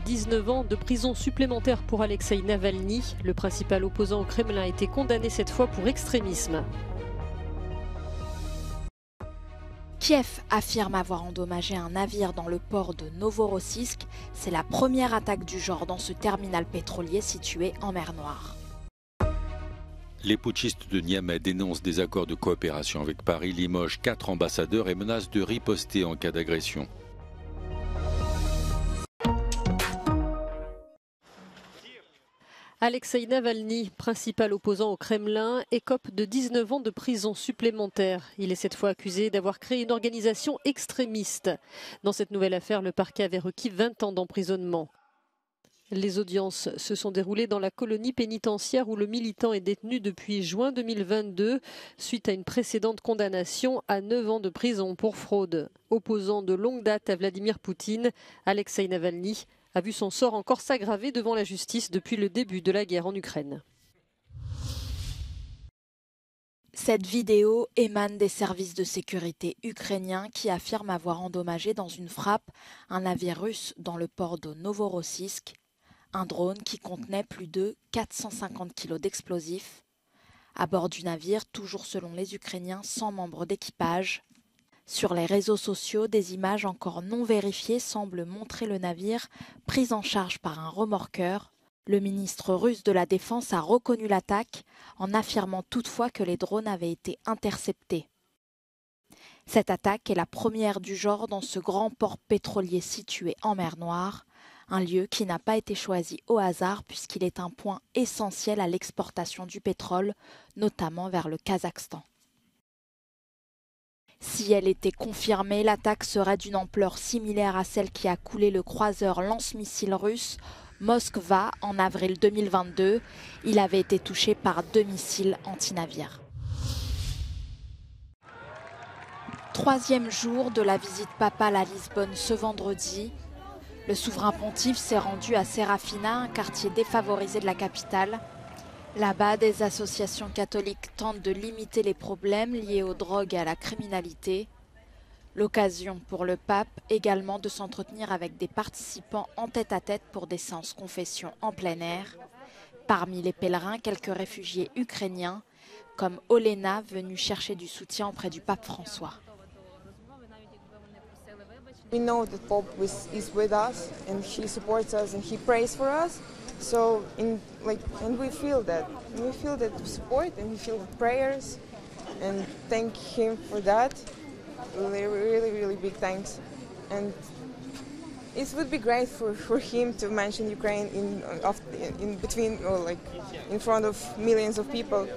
19 ans de prison supplémentaire pour Alexeï Navalny. Le principal opposant au Kremlin a été condamné cette fois pour extrémisme. Kiev affirme avoir endommagé un navire dans le port de Novorossiysk. C'est la première attaque du genre dans ce terminal pétrolier situé en mer Noire. Les putschistes de Niamey dénoncent des accords de coopération avec Paris, limogent 4 ambassadeurs et menacent de riposter en cas d'agression. Alexeï Navalny, principal opposant au Kremlin, écope de 19 ans de prison supplémentaire. Il est cette fois accusé d'avoir créé une organisation extrémiste. Dans cette nouvelle affaire, le parquet avait requis 20 ans d'emprisonnement. Les audiences se sont déroulées dans la colonie pénitentiaire où le militant est détenu depuis juin 2022, suite à une précédente condamnation à 9 ans de prison pour fraude. Opposant de longue date à Vladimir Poutine, Alexeï Navalny a vu son sort encore s'aggraver devant la justice depuis le début de la guerre en Ukraine. Cette vidéo émane des services de sécurité ukrainiens qui affirment avoir endommagé dans une frappe un navire russe dans le port de Novorossiysk, un drone qui contenait plus de 450 kg d'explosifs. À bord du navire, toujours selon les Ukrainiens, 100 membres d'équipage. Sur les réseaux sociaux, des images encore non vérifiées semblent montrer le navire pris en charge par un remorqueur. Le ministre russe de la Défense a reconnu l'attaque en affirmant toutefois que les drones avaient été interceptés. Cette attaque est la première du genre dans ce grand port pétrolier situé en mer Noire, un lieu qui n'a pas été choisi au hasard puisqu'il est un point essentiel à l'exportation du pétrole, notamment vers le Kazakhstan. Si elle était confirmée, l'attaque serait d'une ampleur similaire à celle qui a coulé le croiseur lance-missiles russe Moskva en avril 2022. Il avait été touché par 2 missiles antinavires. Troisième jour de la visite papale à Lisbonne ce vendredi. Le souverain pontife s'est rendu à Serafina, un quartier défavorisé de la capitale. Là-bas, des associations catholiques tentent de limiter les problèmes liés aux drogues et à la criminalité. L'occasion pour le pape également de s'entretenir avec des participants en tête-à-tête pour des séances confession en plein air. Parmi les pèlerins, quelques réfugiés ukrainiens, comme Olena, venue chercher du soutien auprès du pape François. We know that Pope is with us and he supports us and he prays for us. So and we feel that. We feel that support and we feel the prayers and thank him for that. Really big thanks. And it would be great for him to mention Ukraine in between or like in front of millions of people.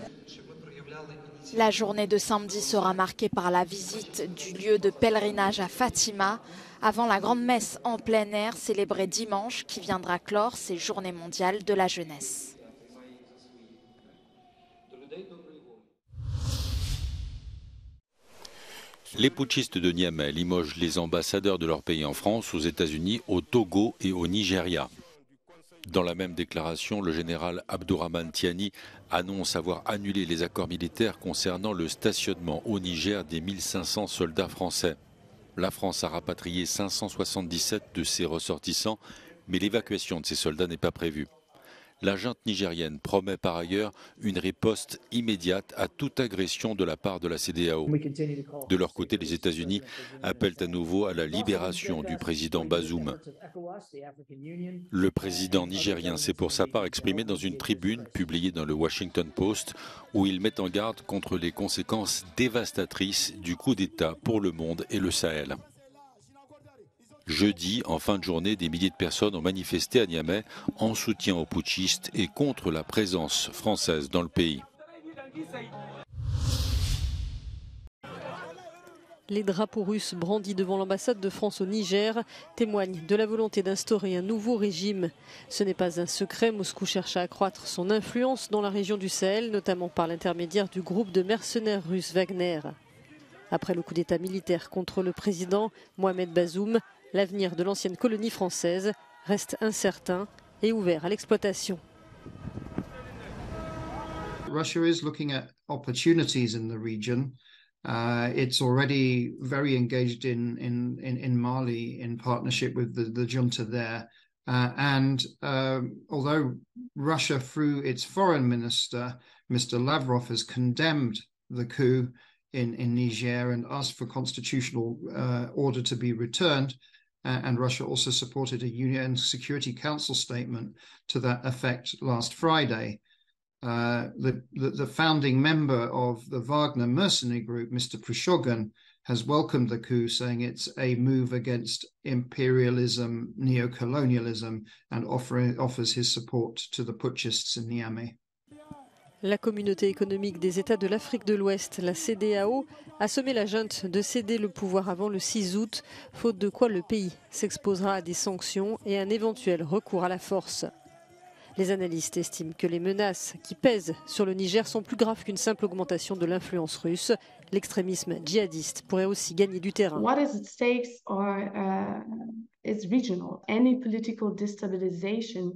La journée de samedi sera marquée par la visite du lieu de pèlerinage à Fatima, avant la grande messe en plein air célébrée dimanche qui viendra clore ces journées mondiales de la jeunesse. Les putschistes de Niamey limogent les ambassadeurs de leur pays en France, aux États-Unis, au Togo et au Nigeria. Dans la même déclaration, le général Abdourahmane Tiani annonce avoir annulé les accords militaires concernant le stationnement au Niger des 1500 soldats français. La France a rapatrié 577 de ses ressortissants, mais l'évacuation de ces soldats n'est pas prévue. La junte nigérienne promet par ailleurs une riposte immédiate à toute agression de la part de la CEDEAO. De leur côté, les États-Unis appellent à nouveau à la libération du président Bazoum. Le président nigérien s'est pour sa part exprimé dans une tribune publiée dans le Washington Post où il met en garde contre les conséquences dévastatrices du coup d'État pour le monde et le Sahel. Jeudi, en fin de journée, des milliers de personnes ont manifesté à Niamey en soutien aux putschistes et contre la présence française dans le pays. Les drapeaux russes brandis devant l'ambassade de France au Niger témoignent de la volonté d'instaurer un nouveau régime. Ce n'est pas un secret, Moscou cherche à accroître son influence dans la région du Sahel, notamment par l'intermédiaire du groupe de mercenaires russes Wagner. Après le coup d'État militaire contre le président Mohamed Bazoum, l'avenir de l'ancienne colonie française reste incertain et ouvert à l'exploitation. Russia is looking at opportunities in the region. It's already very engaged in Mali in partnership with the junta there. Although Russia, through its foreign minister, Mr. Lavrov, has condemned the coup in Niger and asked for constitutional order to be returned, and Russia also supported a UN Security Council statement to that effect last Friday. The founding member of the Wagner mercenary group, Mr. Prigozhin, has welcomed the coup, saying it's a move against imperialism, neocolonialism, and offers his support to the putschists in Niamey. La communauté économique des États de l'Afrique de l'Ouest, la CEDEAO, a sommé la junte de céder le pouvoir avant le 6 août, faute de quoi le pays s'exposera à des sanctions et un éventuel recours à la force. Les analystes estiment que les menaces qui pèsent sur le Niger sont plus graves qu'une simple augmentation de l'influence russe. L'extrémisme djihadiste pourrait aussi gagner du terrain. What is at stake is regional. Any political destabilization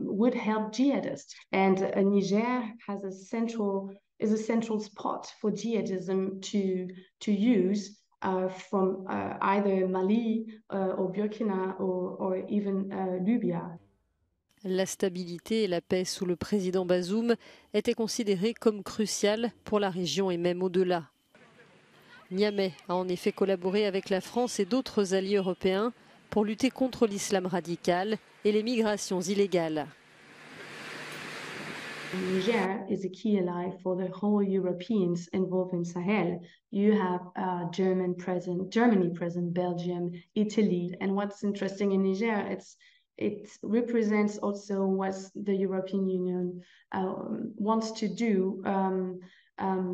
would help jihadists. And Niger has a central spot for jihadism to use from either Mali or Burkina or even Libya. La stabilité et la paix sous le président Bazoum étaient considérées comme cruciales pour la région et même au-delà. Niamey a en effet collaboré avec la France et d'autres alliés européens pour lutter contre l'islam radical et les migrations illégales. Niger is a key ally for the whole Europeans involved in Sahel. You have Germany present, Belgium, Italy, and what's interesting in Niger, it represents also what the European Union wants to do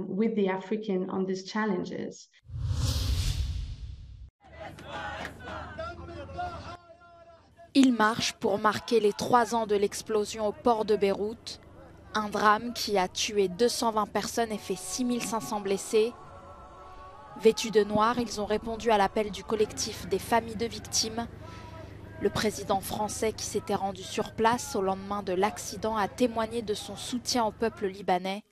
with the African on these challenges. Il marche pour marquer les 3 ans de l'explosion au port de Beyrouth, un drame qui a tué 220 personnes et fait 6500 blessés. Vêtus de noir, ils ont répondu à l'appel du collectif des familles de victimes. Le président français qui s'était rendu sur place au lendemain de l'accident a témoigné de son soutien au peuple libanais.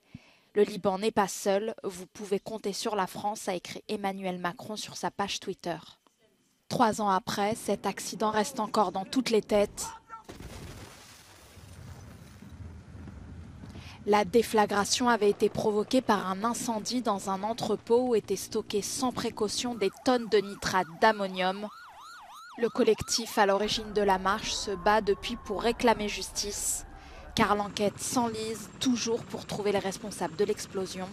Le Liban n'est pas seul, vous pouvez compter sur la France, a écrit Emmanuel Macron sur sa page Twitter. 3 ans après, cet accident reste encore dans toutes les têtes. La déflagration avait été provoquée par un incendie dans un entrepôt où étaient stockées sans précaution des tonnes de nitrate d'ammonium. Le collectif à l'origine de la marche se bat depuis pour réclamer justice, car l'enquête s'enlise toujours pour trouver les responsables de l'explosion.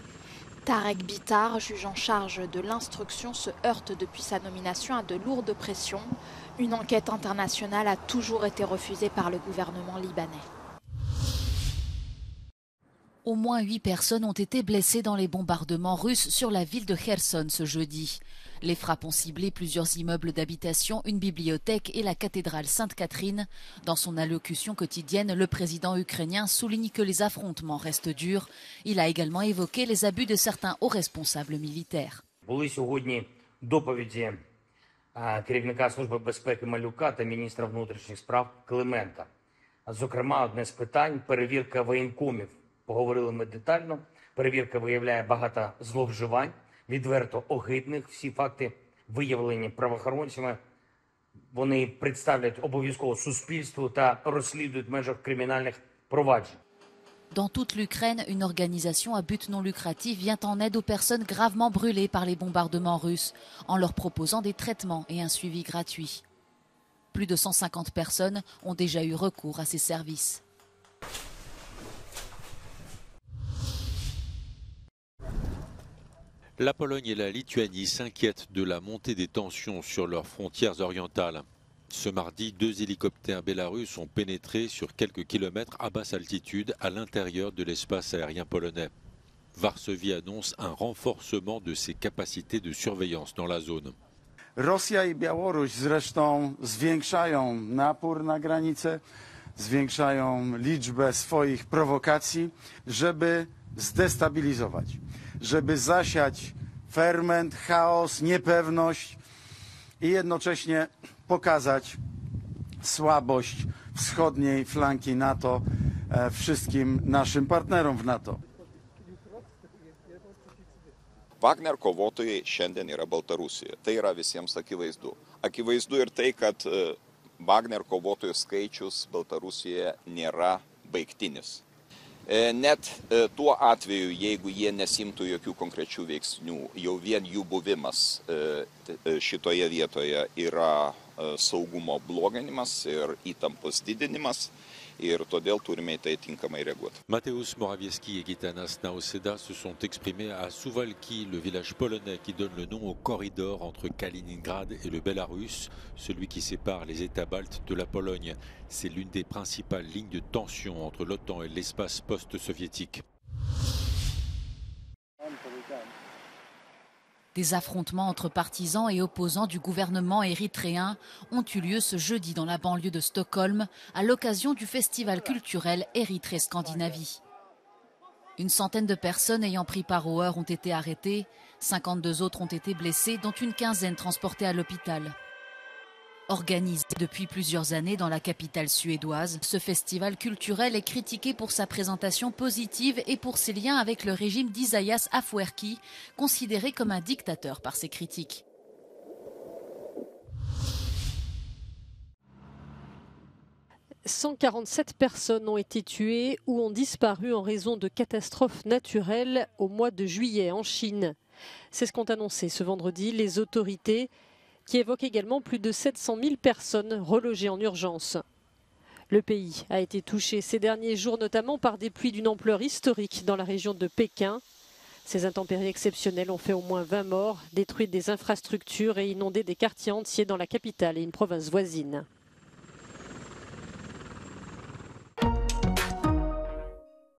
Tarek Bitar, juge en charge de l'instruction, se heurte depuis sa nomination à de lourdes pressions. Une enquête internationale a toujours été refusée par le gouvernement libanais. Au moins 8 personnes ont été blessées dans les bombardements russes sur la ville de Kherson ce jeudi. Les frappes ont ciblé plusieurs immeubles d'habitation, une bibliothèque et la cathédrale Sainte-Catherine. Dans son allocution quotidienne, le président ukrainien souligne que les affrontements restent durs. Il a également évoqué les abus de certains hauts responsables militaires. Були сьогодні доповіді керівника Служби безпеки Малюка та міністра внутрішніх справ Климента. Зокрема, одне з питань – перевірка воєнкомів. Поговорили ми детально. Перевірка виявляє багато зловживань, відверто огидних. Всі факти виявлені правоохоронцями. Вони представлять обов'язково суспільству та розслідують в межах кримінальних проваджень. Dans toute l'Ukraine, une organisation à but non lucratif vient en aide aux personnes gravement brûlées par les bombardements russes, en leur proposant des traitements et un suivi gratuit. Plus de 150 personnes ont déjà eu recours à ces services. La Pologne et la Lituanie s'inquiètent de la montée des tensions sur leurs frontières orientales. Ce mardi, 2 hélicoptères bélarusses ont pénétré sur quelques kilomètres à basse altitude à l'intérieur de l'espace aérien polonais. Varsovie annonce un renforcement de ses capacités de surveillance dans la zone. Rosja i Białoruś zresztą zwiększają napór na granicę, zwiększają liczbę swoich prowokacji, żeby zdestabilizować, żeby zasiać ferment, chaos, niepewność i jednocześnie pokazać słabość wschodniej flanki NATO wszystkim naszym partnerom w NATO. Wagner kovotojai šiandien yra Baltarusijoje. Tai yra visiems akivaizdu. Akivaizdu ir tai, kad Wagner kovotojų skaičius Baltarusijoje nėra baigtinis. Net tuo atveju, jeigu jie nesimtų jokių konkrečių veiksnių, jau vien jų buvimas šitoje vietoje yra saugumo bloginimas ir įtampos didinimas. Ir todėl turime į tai tinkamai reaguoti. Mateusz Morawiecki et Gitanas Nausėda se sont exprimés à Suwałki, le village polonais qui donne le nom au corridor entre Kaliningrad et le Bélarus, celui qui sépare les États baltes de la Pologne. C'est l'une des principales lignes de tension entre l'OTAN et l'espace post-soviétique. Des affrontements entre partisans et opposants du gouvernement érythréen ont eu lieu ce jeudi dans la banlieue de Stockholm à l'occasion du festival culturel Érythrée-Scandinavie. Une centaine de personnes ayant pris part aux heurts ont été arrêtées, 52 autres ont été blessées, dont une quinzaine transportées à l'hôpital. Organisé depuis plusieurs années dans la capitale suédoise, ce festival culturel est critiqué pour sa présentation positive et pour ses liens avec le régime d'Isaias Afwerki, considéré comme un dictateur par ses critiques. « 147 personnes ont été tuées ou ont disparu en raison de catastrophes naturelles au mois de juillet en Chine. C'est ce qu'ont annoncé ce vendredi les autorités, qui évoque également plus de 700 000 personnes relogées en urgence. Le pays a été touché ces derniers jours notamment par des pluies d'une ampleur historique dans la région de Pékin. Ces intempéries exceptionnelles ont fait au moins 20 morts, détruit des infrastructures et inondé des quartiers entiers dans la capitale et une province voisine.